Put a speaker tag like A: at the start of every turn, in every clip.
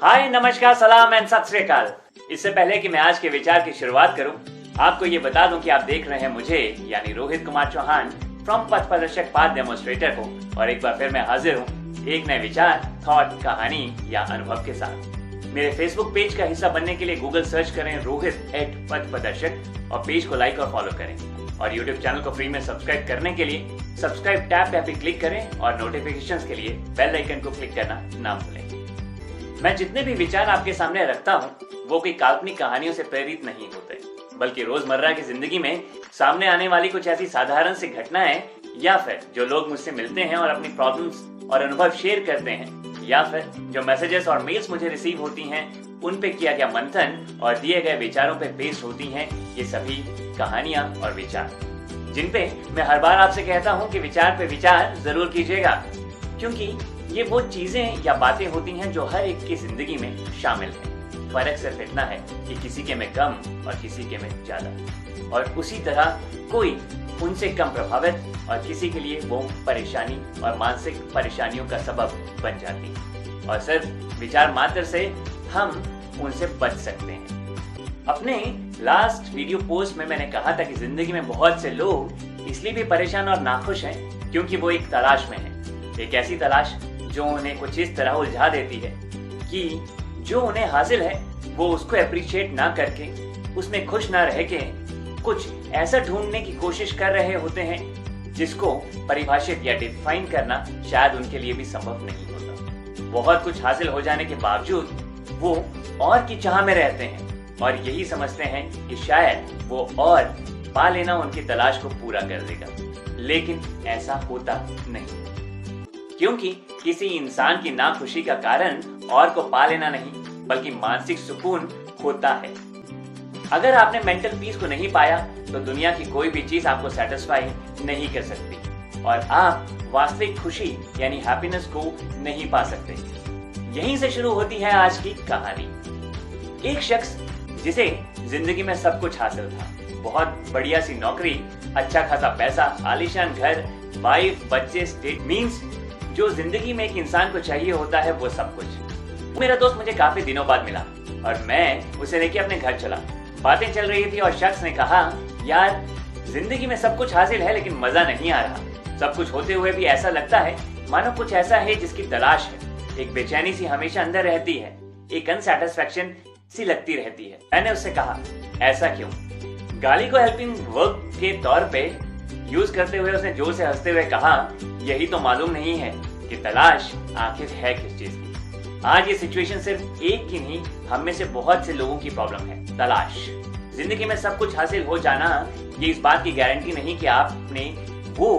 A: हाय, नमस्कार, सलाम एंड सत श्री अकाल। इससे पहले कि मैं आज के विचार की शुरुआत करूं, आपको ये बता दूं कि आप देख रहे हैं मुझे यानी रोहित कुमार चौहान फ्रॉम पथ प्रदर्शक पाथ डेमोन्स्ट्रेटर को। और एक बार फिर मैं हाजिर हूं एक नए विचार, थॉट, कहानी या अनुभव के साथ। मेरे फेसबुक पेज का हिस्सा बनने के लिए गूगल सर्च करें रोहित @पथ प्रदर्शक और पेज को लाइक और फॉलो करें। और यूट्यूब चैनल को फ्री में सब्सक्राइब करने के लिए सब्सक्राइब टैब पे क्लिक करें और नोटिफिकेशंस के लिए बेल आइकन को क्लिक करना ना भूलें। मैं जितने भी विचार आपके सामने रखता हूँ वो कोई काल्पनिक कहानियों से प्रेरित नहीं होते, बल्कि रोजमर्रा की जिंदगी में सामने आने वाली कुछ ऐसी साधारण सी घटनाएं, या फिर जो लोग मुझसे मिलते हैं और अपनी प्रॉब्लम्स और अनुभव शेयर करते हैं, या फिर जो मैसेजेस और मेल्स मुझे रिसीव होती हैं उन पे किया गया मंथन और दिए गए विचारों पे बेस्ड होती हैं। ये सभी कहानियां और विचार जिन पे मैं हर बार आपसे कहता हूँ कि विचार पे विचार जरूर कीजिएगा, क्योंकि ये वो चीजें या बातें होती हैं जो हर एक की जिंदगी में शामिल है। फर्क सिर्फ इतना है कि किसी के में कम और किसी के में ज्यादा, और उसी तरह कोई उनसे कम प्रभावित और किसी के लिए वो परेशानी और मानसिक परेशानियों का सबब बन जाती है। और सिर्फ विचार मात्र से हम उनसे बच सकते हैं। अपने लास्ट वीडियो पोस्ट में मैंने कहा था कि जिंदगी में बहुत से लोग इसलिए भी परेशान और नाखुश हैं क्योंकि वो एक तलाश में हैं। एक ऐसी तलाश जो उन्हें कुछ इस तरह उलझा देती है कि जो उन्हें हासिल है वो उसको अप्रिशिएट ना करके, उसमें खुश ना रह के कुछ ऐसा ढूंढने की कोशिश कर रहे होते हैं जिसको परिभाषित या डिफाइन करना शायद उनके लिए भी संभव नहीं होता। बहुत कुछ हासिल हो जाने के बावजूद वो और की चाह में रहते हैं और यही समझते हैं कि शायद वो और पा लेना उनकी तलाश को पूरा कर देगा, लेकिन ऐसा होता नहीं, क्योंकि किसी इंसान की नाखुशी का कारण और को पा लेना नहीं बल्कि मानसिक सुकून होता है। अगर आपने मेंटल पीस को नहीं पाया तो दुनिया की कोई भी चीज आपको सेटिस्फाई नहीं कर सकती और आप वास्तविक खुशी यानी हैप्पीनेस को नहीं पा सकते। यहीं से शुरू होती है आज की कहानी। एक शख्स जिसे जिंदगी में सब कुछ हासिल था, बहुत बढ़िया सी नौकरी, अच्छा खासा पैसा, आलीशान घर, वाइफ, बच्चे, स्टेट मीन्स जो जिंदगी में एक इंसान को चाहिए होता है वो सब कुछ। मेरा दोस्त मुझे काफी दिनों बाद मिला और मैं उसे लेके अपने घर चला। बातें चल रही थी और शख्स ने कहा, यार जिंदगी में सब कुछ हासिल है लेकिन मजा नहीं आ रहा। सब कुछ होते हुए भी ऐसा लगता है मानो कुछ ऐसा है जिसकी तलाश है। एक बेचैनी सी हमेशा अंदर रहती है, एक अनसैटिस्फैक्शन सी लगती रहती है। मैंने उससे कहा, ऐसा क्यों? गाली को हेल्पिंग वर्ब के तौर पे यूज करते हुए उसने जोर से हंसते हुए कहा, यही तो मालूम नहीं है कि तलाश आखिर है किस चीज की। आज ये सिचुएशन सिर्फ एक की नहीं, हम में से बहुत से लोगों की प्रॉब्लम है, तलाश। जिंदगी में सब कुछ हासिल हो जाना ये इस बात की गारंटी नहीं कि आपने वो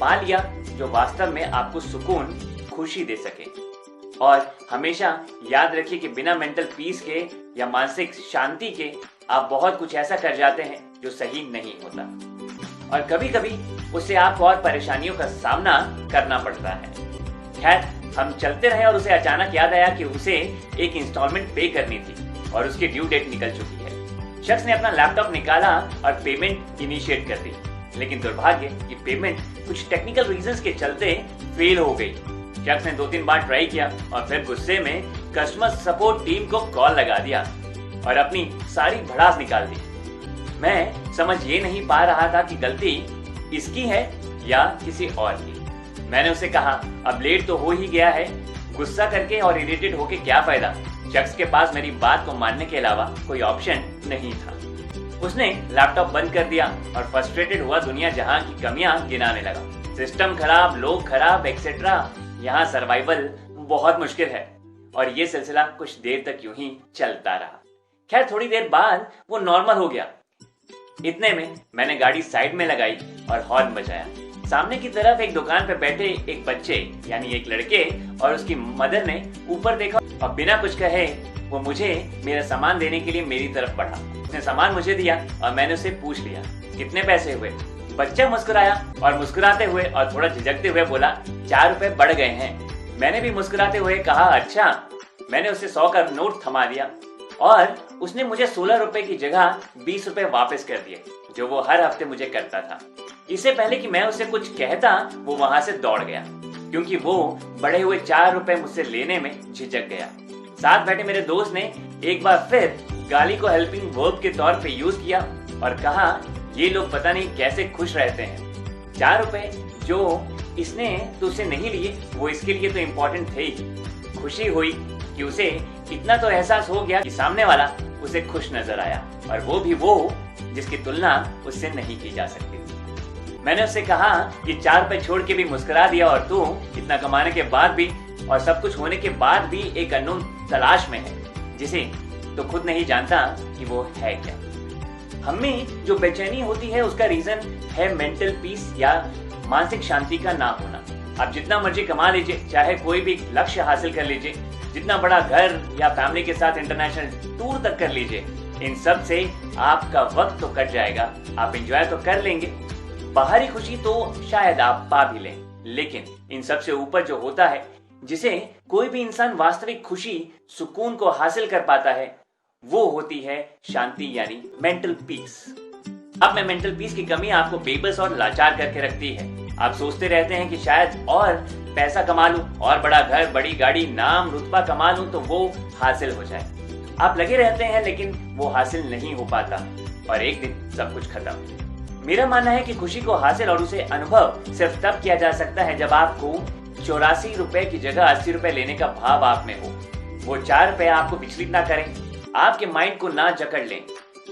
A: पा लिया जो वास्तव में आपको सुकून, खुशी दे सके। और हमेशा याद रखिए कि बिना मेंटल पीस के या मानसिक शांति के आप बहुत कुछ ऐसा कर जाते हैं जो सही नहीं होता, और कभी कभी उससे आपको और परेशानियों का सामना करना पड़ता है। खैर, हम चलते रहे और उसे अचानक याद आया कि उसे एक इंस्टॉलमेंट पे करनी थी और उसकी ड्यू डेट निकल चुकी है। शख्स ने अपना लैपटॉप निकाला और पेमेंट इनिशिएट कर दी, लेकिन दुर्भाग्य की पेमेंट कुछ टेक्निकल रीजंस के चलते फेल हो गई। शख्स ने 2-3 बार ट्राई किया और फिर गुस्से में कस्टमर सपोर्ट टीम को कॉल लगा दिया और अपनी सारी भड़ास निकाल दी। मैं समझ ये नहीं पा रहा था कि गलती इसकी है या किसी और की। मैंने उसे कहा, अब लेट तो हो ही गया है, गुस्सा करके और इरिटेट होके क्या फायदा। शख्स के पास मेरी बात को मानने के अलावा कोई ऑप्शन नहीं था। उसने लैपटॉप बंद कर दिया और फ्रस्ट्रेटेड हुआ दुनिया जहां की कमियां गिनाने लगा। सिस्टम खराब, लोग खराब, एक्सेट्रा। यहाँ सर्वाइवल बहुत मुश्किल है। और ये सिलसिला कुछ देर तक यूं ही चलता रहा। खैर, थोड़ी देर बाद वो नॉर्मल हो गया। इतने में मैंने गाड़ी साइड में लगाई और हॉर्न बजाया। सामने की तरफ एक दुकान पे बैठे एक बच्चे यानी एक लड़के और उसकी मदर ने ऊपर देखा और बिना कुछ कहे वो मुझे मेरा सामान देने के लिए मेरी तरफ बढ़ा। उसने सामान मुझे दिया और मैंने उससे पूछ लिया, कितने पैसे हुए? बच्चा मुस्कुराया और मुस्कुराते हुए और थोड़ा झिझकते हुए बोला, 4 रुपए बढ़ गए हैं। मैंने भी मुस्कुराते हुए कहा, अच्छा। मैंने उसे 100 का नोट थमा दिया और उसने मुझे 16 रुपए की जगह 20 रुपए वापस कर दिए, जो वो हर हफ्ते मुझे करता था। इससे पहले कि मैं उसे कुछ कहता वो वहां से दौड़ गया। क्योंकि वो बढ़े हुए 4 रुपए मुझसे लेने में झिझक गया। साथ बैठे मेरे दोस्त ने एक बार फिर गाली को हेल्पिंग वर्ब के तौर पे यूज किया और कहा ये लोग पता नहीं कैसे खुश रहते हैं। 4 रुपए जो इसने तुझसे नहीं लिए वो इसके लिए तो इम्पोर्टेंट थे ही। खुशी हुई कि उसे इतना तो एहसास हो गया कि सामने वाला उसे खुश नजर आया, और वो भी वो जिसकी तुलना उससे नहीं की जा सकती। मैंने उससे कहा कि 4 रुपए छोड़ के भी मुस्कुरा दिया और तू इतना कमाने के बाद भी और सब कुछ होने के बाद भी एक अननोन तलाश में है, जिसे तो खुद नहीं जानता कि वो है क्या। हमें जो बेचैनी होती है उसका रीजन है मेंटल पीस या मानसिक शांति का ना होना। आप जितना मर्जी कमा लीजिए, चाहे कोई भी लक्ष्य हासिल कर लीजिए, जितना बड़ा घर या फैमिली के साथ इंटरनेशनल टूर तक कर लीजिए, इन सब से आपका वक्त तो कट जाएगा, आप एंजॉय तो कर लेंगे, बाहरी खुशी तो शायद आप पा भी लें, लेकिन इन सब से ऊपर जो होता है, जिसे कोई भी इंसान वास्तविक खुशी सुकून को हासिल कर पाता है, वो होती है शांति यानी मेंटल पीस। अब में मेंटल पीस की कमी आपको बेबस और लाचार करके रखती है। आप सोचते रहते हैं कि शायद और पैसा कमा लूं, और बड़ा घर, बड़ी गाड़ी, नाम, रुतबा कमा लूं तो वो हासिल हो जाए। आप लगे रहते हैं लेकिन वो हासिल नहीं हो पाता और एक दिन सब कुछ खत्म। मेरा मानना है कि खुशी को हासिल और उसे अनुभव सिर्फ तब किया जा सकता है जब आपको 84 रुपए की जगह 80 रुपए लेने का भाव आप में हो। वो 4 रुपए आपको विचलित ना करें, आपके माइंड को ना जकड़ लें।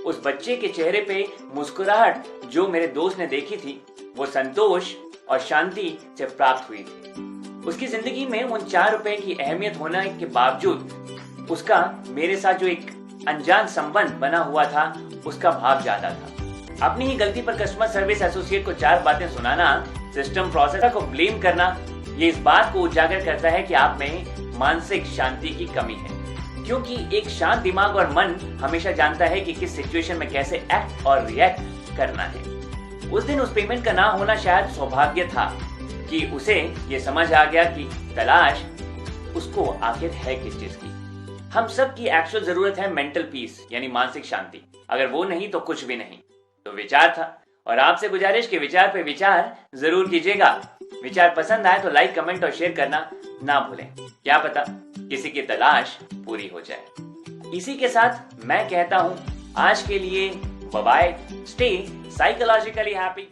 A: उस बच्चे के चेहरे पे मुस्कुराहट जो मेरे दोस्त ने देखी थी, वो संतोष और शांति से प्राप्त हुई थी। उसकी जिंदगी में उन 4 रुपए की अहमियत होने के बावजूद उसका मेरे साथ जो एक अनजान संबंध बना हुआ था, उसका भाव ज्यादा था। अपनी ही गलती पर कस्टमर सर्विस एसोसिएट को 4 बातें सुनाना, सिस्टम प्रोसेसर को ब्लेम करना, ये इस बात को उजागर करता है कि आप में मानसिक शांति की कमी है। क्योंकि एक शांत दिमाग और मन हमेशा जानता है कि किस सिचुएशन में कैसे एक्ट और रिएक्ट करना है। उस दिन उस पेमेंट का ना होना शायद सौभाग्य था कि उसे ये समझ आ गया कि तलाश उसको आखिर है किस चीज की। हम सब की एक्चुअल जरूरत है मेंटल पीस यानी मानसिक शांति। अगर वो नहीं तो कुछ भी नहीं। तो विचार था, और आपसे गुजारिश के विचार पे विचार जरूर कीजिएगा। विचार पसंद आए तो लाइक, कमेंट और शेयर करना ना भूलें। क्या पता किसी की तलाश पूरी हो जाए। इसी के साथ मैं कहता हूं आज के लिए bye bye. Stay psychologically happy.